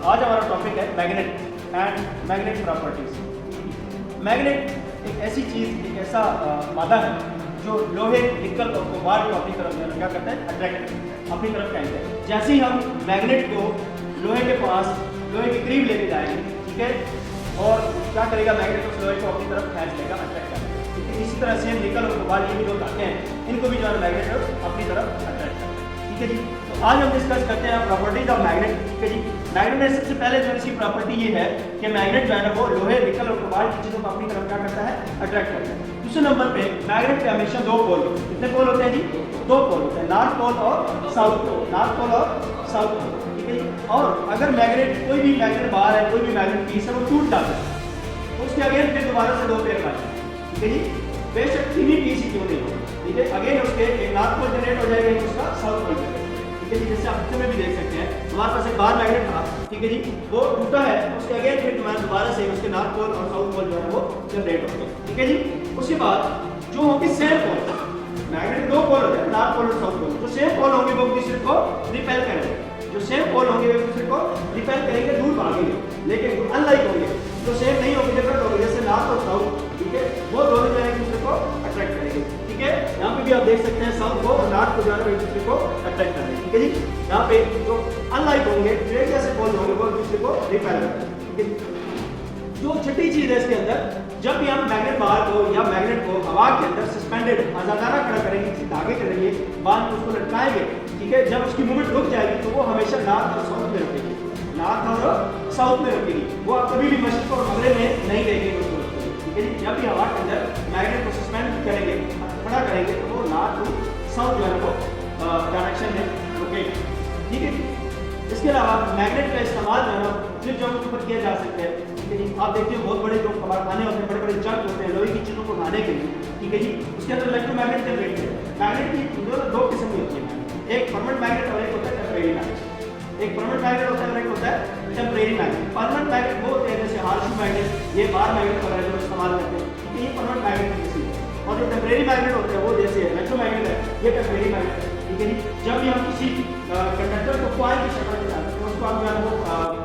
आज हमारा टॉपिक है magnet and magnet properties. Magnet एक ऐसी चीज़, एक ऐसा मादा है जो लोहे, निकल और कोबाल्ट को अपनी तरफ क्या करता है, अट्रैक्ट करता है, अपनी तरफ खींचता है। जैसे ही हम मैग्नेट को लोहे के पास, लोहे के करीब लेके जाएंगे, ठीक है, और क्या करेगा, मैग्नेट उस लोहे को अपनी तरफ खींच लेगा, अट्रैक्ट करेगा। ठीक है, इसी तरह से निकल और कोबाल्ट, ये भी जो धातुएं हैं, इनको भी जो है मैग्नेट अपनी तरफ अट्रैक्ट करता है। ठीक है जी, तो आज हम डिस्कस करते हैं प्रॉपर्टीज ऑफ मैग्नेट। ठीक है जी, मैग्नेट में सबसे पहले जो इसकी प्रॉपर्टी ये है कि मैग्नेट जो है ना वो लोहे, निकल और कोबाल्ट की चीज़ों को अपनी तरफ क्या करता है, अट्रैक्ट करता है। दूसरे नंबर पे मैग्नेट के हमेशा दो पोल होते हैं। कितने पोल होते हैं जी? दो पोल होते हैं, नॉर्थ पोल और साउथ पोल, नॉर्थ पोल और साउथ पोल। ठीक है जी, और अगर मैग्नेट, कोई भी मैग्नेट बाहर है, कोई भी मैग्नेट पीस है, वो टूट जाता है तो उसके अगेन फिर दोबारा से दो पेयर बनाते हैं। ठीक है जी, बेशक तीन ही पीस ही क्यों नहीं हो, ठीक है, अगेन उसके एक नॉर्थ पोल जनरेट हो जाएगा, एक उसका साउथ पोल जनरेट। ठीक है जी, जैसे आप पिक्चर में भी देख सकते हैं, हमारे पास एक बाहर मैग्नेट था, ठीक है जी, वो टूटा है, उसके अगेन फिर दोबारा से उसके नॉर्थ पोल और साउथ पोल जो है वो जनरेट होते हैं। ठीक है जी, उसके बाद जो होंगे सेम पोल, मैग्नेट दो पोल होते हैं, नॉर्थ पोल और साउथ पोल, जो सेम पोल होंगे वो एक दूसरे को रिपेल करेंगे, जो सेम पोल होंगे वो एक दूसरे को रिपेल करेंगे, दूर भागेंगे। लेकिन अनलाइक होंगे, जो सेम नहीं होंगे, डिफरेंट होंगे, जैसे नॉर्थ और साउथ, ठीक है, वो दोनों जो है एक दूसरे को अट्रैक्ट करेंगे। ठीक है, यहाँ पे भी आप देख सकते हैं साउथ को और नॉर्थ को जो है एक दूसरे को अट्रैक्ट करेंगे। ठीक है जी, यहाँ पे जो अनलाइक होंगे, प्लेट जैसे पोल होंगे, वो एक दूसरे को रिपेल करेंगे। ठीक है, जो छठी चीज है इसके अंदर, जब भी हम मैग्नेट बार को या मैग्नेट को हवा के अंदर सस्पेंडेड आजादाना खड़ा करेंगे, किसी धागे के जरिए बांध के उसको लटकाएंगे, ठीक है, जब उसकी मूवमेंट रुक जाएगी तो वो हमेशा नॉर्थ और साउथ में रुकेगी, नॉर्थ और साउथ में रुकेगी, वो आप कभी भी मशरक और मगरब में नहीं देखेंगे उसको। ठीक है जी, जब भी हवा के अंदर मैग्नेट को सस्पेंड करेंगे, खड़ा करेंगे, तो वो नॉर्थ टू साउथ जो है वो डायरेक्शन में रुकेगी। ठीक है, इसके अलावा मैग्नेट का इस्तेमाल जो है ना जिन जगहों के ऊपर किया जा सकता है। ठीक है जी, आप देखते हो बहुत बड़े जो कारखाने होते हैं, बड़े बड़े जंग होते हैं लोहे की चीज़ों को उठाने के लिए। ठीक है जी, उसके अंदर इलेक्ट्रोमैग्नेट जनरेट होते हैं। मैग्नेट की दो किस्म की होती है, एक परमानेंट मैग्नेट और एक होता है टेम्परेरी मैग्नेट। एक परमानेंट मैग्नेट होता है, एक होता है टेम्परेरी मैग्नेट। परमानेंट मैग्नेट वो होते हैं जैसे हार्शू मैग्नेट, ये बार मैग्नेट वगैरह जो इस्तेमाल करते हैं, ठीक है, ये परमानेंट मैग्नेट की किस्म है। और जो टेम्परेरी मैग्नेट होते हैं वो जैसे इलेक्ट्रोमैग्नेट है, ये टेम्परेरी मैग्नेट है। ठीक है जी, जब भी हम किसी कंडक्टर को कॉइल की शक्ल में डालते हैं, उसको हम जो है वो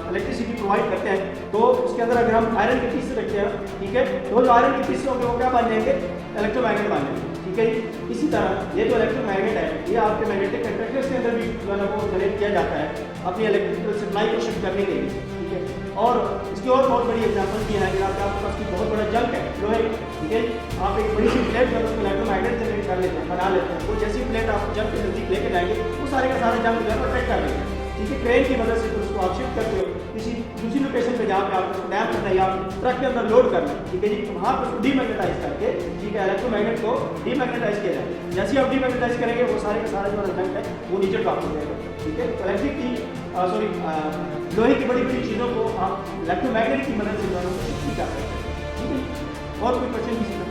इलेक्ट्रिसिटी प्रोवाइड करते हैं, तो उसके अंदर अगर हम आयरन के पीस रखते हैं, ठीक है, तो जो आयरन के पीस होंगे वो क्या बन जाएंगे, इलेक्ट्रोमैग्नेट बन जाएंगे। ठीक है जी, इसी तरह ये जो इलेक्ट्रोमैग्नेट है, ये आपके मैग्नेटिक कंडक्टर्स के अंदर भी जो है ना वो जनरेट किया जाता है अपनी इलेक्ट्रिकल सप्लाई को शिफ्ट करने के लिए। ठीक है, और इसकी और बहुत बड़ी एग्जांपल भी है कि आपके पास की बहुत बड़ा जंग है लोहे, ठीक है, आप एक बड़ी सी प्लेट जब उसमें इलेक्ट्रोमैग्नेट जनरेट कर लेते हैं, बना लेते हैं, वो जैसी प्लेट आप जंग के नजदीक लेके जाएंगे, वो सारे का सारा जंग जो है अट्रैक्ट कर लेंगे। ठीक है, क्रेन की मदद से फिर उसको आप शिफ्ट करते हो किसी दूसरी लोकेशन पे, जहाँ पे आपको उसको डैम करना है या ट्रक के अंदर लोड करना है। ठीक है जी, तो वहाँ पर उसको डीमैग्नेटाइज करके, ठीक है, इलेक्ट्रोमैग्नेट को डीमैग्नेटाइज किया जाए। जैसे ही आप डीमैग्नेटाइज करेंगे वो सारे का सारा जो जंग है वो नीचे ड्रॉप हो जाएगा। ठीक है, तो इलेक्ट्रिक की लोहे की बड़ी बड़ी चीज़ों को आप इलेक्ट्रोमैग्नेट की मदद से जो है शिफ्ट कर सकते हैं। ठीक है, और कोई क्वेश्चन किसी का?